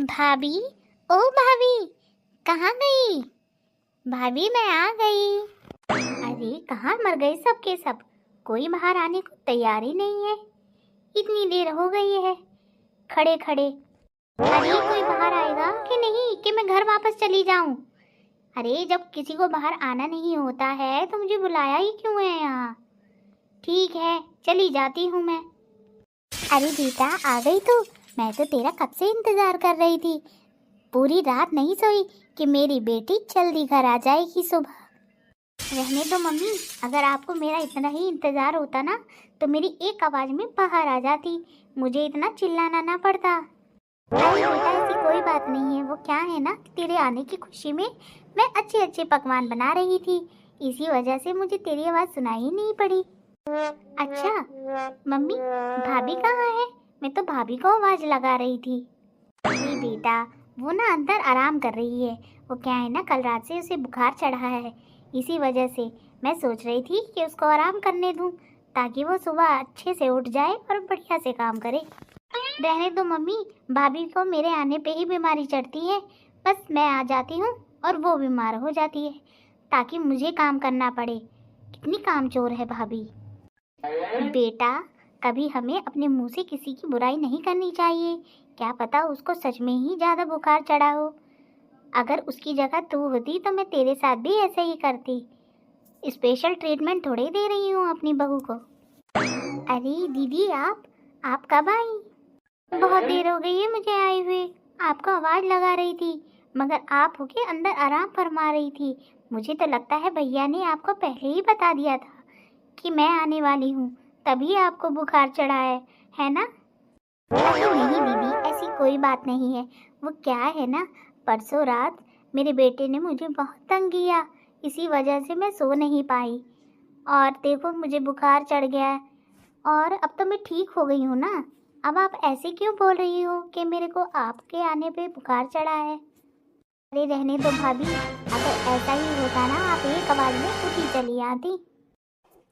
भाभी, ओ भाभी, कहाँ गई? भाभी मैं आ गई। अरे कहाँ मर गए सब के सब? कोई बाहर आने को तैयार ही नहीं है। इतनी देर हो गई है खड़े खड़े। अरे कोई बाहर आएगा कि नहीं कि मैं घर वापस चली जाऊं? अरे जब किसी को बाहर आना नहीं होता है तो मुझे बुलाया ही क्यों है यहाँ? ठीक है, चली जाती हूँ मैं। अरे बेटा, आ गई तू? मैं तो तेरा कब से इंतजार कर रही थी। पूरी रात नहीं सोई कि मेरी बेटी जल्दी घर आ जाएगी सुबह। रहने दो मम्मी, अगर आपको मेरा इतना ही इंतजार होता ना तो मेरी एक आवाज में बाहर आ जाती, मुझे इतना चिल्लाना ना पड़ता। अरे बेटा, ऐसी कोई बात नहीं है। वो क्या है ना कि तेरे आने की खुशी में मैं अच्छे अच्छे पकवान बना रही थी, इसी वजह से मुझे तेरी आवाज सुनाई ही नहीं पड़ी। अच्छा मम्मी, भाभी कहाँ है? मैं तो भाभी को आवाज लगा रही थी। अरे बेटा, वो ना अंदर आराम कर रही है। वो क्या है ना, कल रात से उसे बुखार चढ़ा है, इसी वजह से मैं सोच रही थी कि उसको आराम करने दूं ताकि वो सुबह अच्छे से उठ जाए और बढ़िया से काम करे। रहने दो मम्मी, भाभी को मेरे आने पे ही बीमारी चढ़ती है। बस मैं आ जाती हूँ और वो बीमार हो जाती है ताकि मुझे काम करना पड़े। कितनी कामचोर है भाभी। बेटा, कभी हमें अपने मुंह से किसी की बुराई नहीं करनी चाहिए। क्या पता उसको सच में ही ज्यादा बुखार चढ़ा हो। अगर उसकी जगह तू होती तो मैं तेरे साथ भी ऐसे ही करती। स्पेशल ट्रीटमेंट थोड़े दे रही हूँ अपनी बहू को। अरे दीदी, आप कब आई? बहुत देर हो गई है मुझे आए हुए। आपको आवाज लगा रही थी मगर आप होके अंदर आराम फरमा रही थी। मुझे तो लगता है भैया ने आपको पहले ही बता दिया था कि मैं आने वाली हूँ, तभी आपको बुखार चढ़ा है ना? अरे नहीं दीदी, ऐसी कोई बात नहीं है। वो क्या है ना, परसों रात मेरे बेटे ने मुझे बहुत तंग किया, इसी वजह से मैं सो नहीं पाई और देखो मुझे बुखार चढ़ गया है। और अब तो मैं ठीक हो गई हूँ ना। अब आप ऐसे क्यों बोल रही हो कि मेरे को आपके आने पे बुखार चढ़ा है? अरे रहने दो भाभी, अगर ऐसा ही होता ना आप एक आवाज में खुद ही चली आती।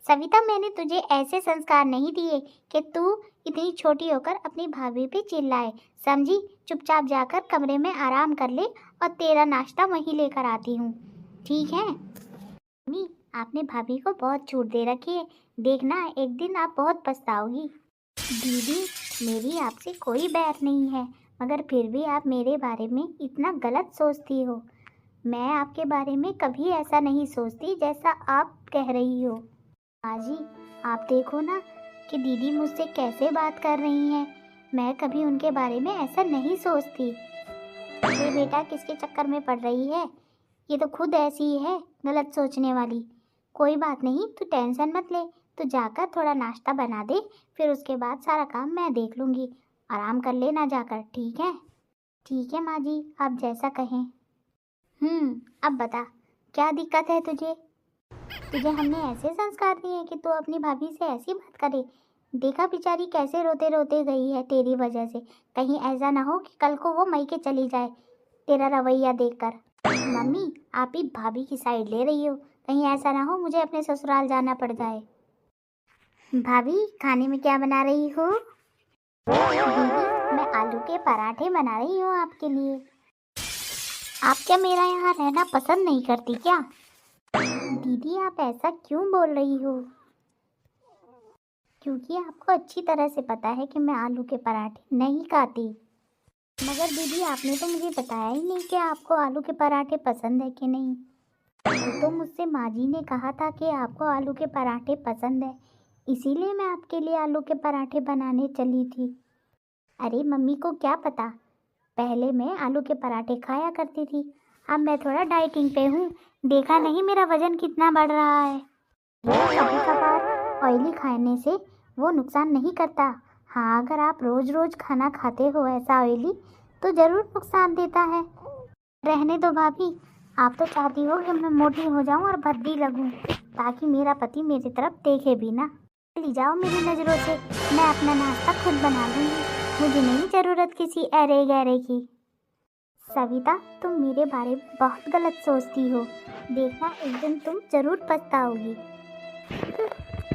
सविता, मैंने तुझे ऐसे संस्कार नहीं दिए कि तू इतनी छोटी होकर अपनी भाभी पे चिल्लाए, समझी? चुपचाप जाकर कमरे में आराम कर ले और तेरा नाश्ता वहीं लेकर आती हूँ, ठीक है? मम्मी, आपने भाभी को बहुत छूट दे रखी है, देखना एक दिन आप बहुत पछताओगी। दीदी, मेरी आपसे कोई बैर नहीं है, मगर फिर भी आप मेरे बारे में इतना गलत सोचती हो। मैं आपके बारे में कभी ऐसा नहीं सोचती जैसा आप कह रही हो। आजी, आप देखो ना कि दीदी मुझसे कैसे बात कर रही हैं। मैं कभी उनके बारे में ऐसा नहीं सोचती। ये बेटा किसके चक्कर में पड़ रही है? ये तो खुद ऐसी ही है, गलत सोचने वाली। कोई बात नहीं, तू टेंशन मत ले। तू जाकर थोड़ा नाश्ता बना दे, फिर उसके बाद सारा काम मैं देख लूँगी। आराम कर लेना जाकर, ठीक है? ठीक है माँ जी, आप जैसा कहें। अब बता, क्या दिक्कत है तुझे? तुझे हमने ऐसे संस्कार दिए कि तू अपनी भाभी से ऐसी बात करे? देखा बेचारी कैसे रोते रोते गई है तेरी वजह से। कहीं ऐसा ना हो कि कल को वो मायके चली जाए तेरा रवैया देखकर। मम्मी, आप ही भाभी की साइड ले रही हो, कहीं ऐसा ना हो मुझे अपने ससुराल जाना पड़ जाए। भाभी, खाने में क्या बना रही हो? दीदी, मैं आलू के पराठे बना रही हूँ आपके लिए। आप क्या मेरा यहाँ रहना पसंद नहीं करती क्या? दीदी, आप ऐसा क्यों बोल रही हो? क्योंकि आपको अच्छी तरह से पता है कि मैं आलू के पराठे नहीं खाती। मगर दीदी, आपने तो मुझे बताया ही नहीं कि आपको आलू के पराठे पसंद है कि नहीं। वो तो मुझसे माँ जी ने कहा था कि आपको आलू के पराठे पसंद है, इसीलिए मैं आपके लिए आलू के पराठे बनाने चली थी। अरे मम्मी को क्या पता, पहले मैं आलू के पराठे खाया करती थी, अब मैं थोड़ा डाइटिंग पे हूँ। देखा नहीं मेरा वजन कितना बढ़ रहा है। कभी कभार ऑयली खाने से वो नुकसान नहीं करता। हाँ, अगर आप रोज रोज खाना खाते हो ऐसा ऑयली तो जरूर नुकसान देता है। रहने दो भाभी, आप तो चाहती हो कि मैं मोटी हो जाऊं और भद्दी लगूं ताकि मेरा पति मेरी तरफ देखे भी ना। चली जाओ मेरी नज़रों से, मैं अपना नाश्ता खुद बना लूंगी, मुझे नहीं ज़रूरत किसी अरे गहरे की। सविता, तुम मेरे बारे में बहुत गलत सोचती हो, देखना एक दिन तुम जरूर पछताओगी।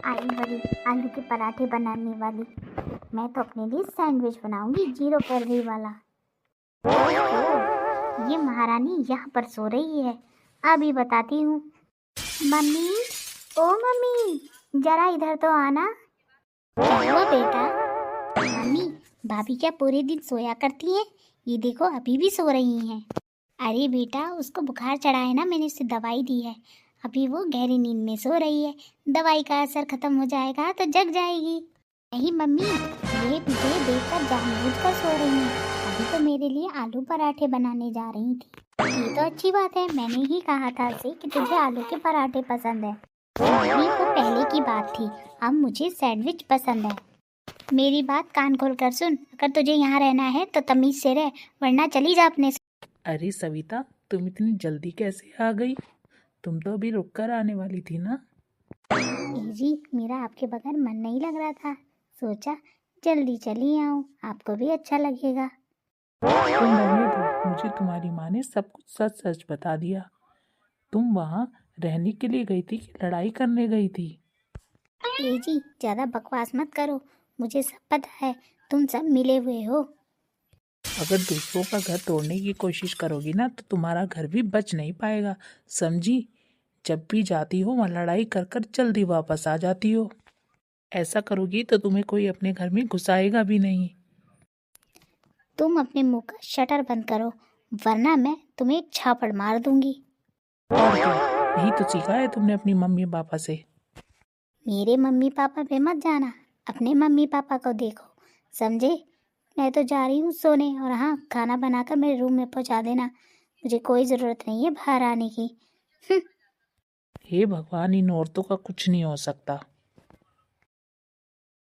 आई बड़ी आलू के पराठे बनाने वाली। मैं तो अपने लिए सैंडविच बनाऊंगी 0 कैलोरी वाला। ओह, ये महारानी यहाँ पर सो रही है। अभी बताती हूँ। मम्मी, ओ मम्मी, जरा इधर तो आना। क्या हुआ बेटा? मम्मी, भाभी क्या पूरे दिन सोया करती हैं? ये देखो अभी भी सो रही हैं। अरे बेटा, उसको बुखार चढ़ा है ना, मैंने उसे दवाई दी है। अभी वो गहरी नींद में सो रही है। दवाई का असर खत्म हो जाएगा तो जग जाएगी। नहीं मम्मी, ये मुझे देखकर जानबूझकर सो रही हैं। अभी तो मेरे लिए आलू पराठे बनाने जा रही थी। ये तो अच्छी बात है, मैंने ही कहा था उसे कि तुझे आलू के पराठे पसंद है। ये तो पहले की बात थी, अब मुझे सैंडविच पसंद है। मेरी बात कान खोल कर सुन, अगर तुझे यहाँ रहना है तो तमीज से रह, वरना चली जा अपने। अरे सविता, तुम इतनी जल्दी कैसे आ गई? तुम तो अभी रुक कर आने वाली थी ना। जी, मेरा आपके बगैर मन नहीं लग रहा था, सोचा जल्दी चली आऊँ, आपको भी अच्छा लगेगा। तुम रहने दो, मुझे तुम्हारी माँ ने सब कुछ सच सच बता दिया। तुम वहाँ रहने के लिए गई थी कि लड़ाई करने गई थी? जी, ज़्यादा बकवास मत करो, मुझे सब पता है, तुम सब मिले हुए हो। अगर दूसरों का घर तोड़ने की कोशिश करोगी ना तो तुम्हारा घर भी बच नहीं पाएगा, समझी? जब भी जाती हो वहाँ लड़ाई कर कर जल्दी वापस आ जाती हो। ऐसा करोगी तो तुम्हें कोई अपने घर में घुसाएगा भी नहीं। तुम अपने मुंह का शटर बंद करो, वरना मैं तुम्हें एक छापड़ मार दूंगी। और क्या, यही तो सीखा है तुमने अपनी मम्मी पापा से। मेरे मम्मी पापा पे मत जाना, अपने मम्मी पापा को देखो, समझे? मैं तो जा रही हूँ सोने, और हाँ, खाना बनाकर मेरे रूम में पहुँचा देना। मुझे कोई ज़रूरत नहीं है बाहर आने की। हे भगवान, इन औरतों का कुछ नहीं हो सकता।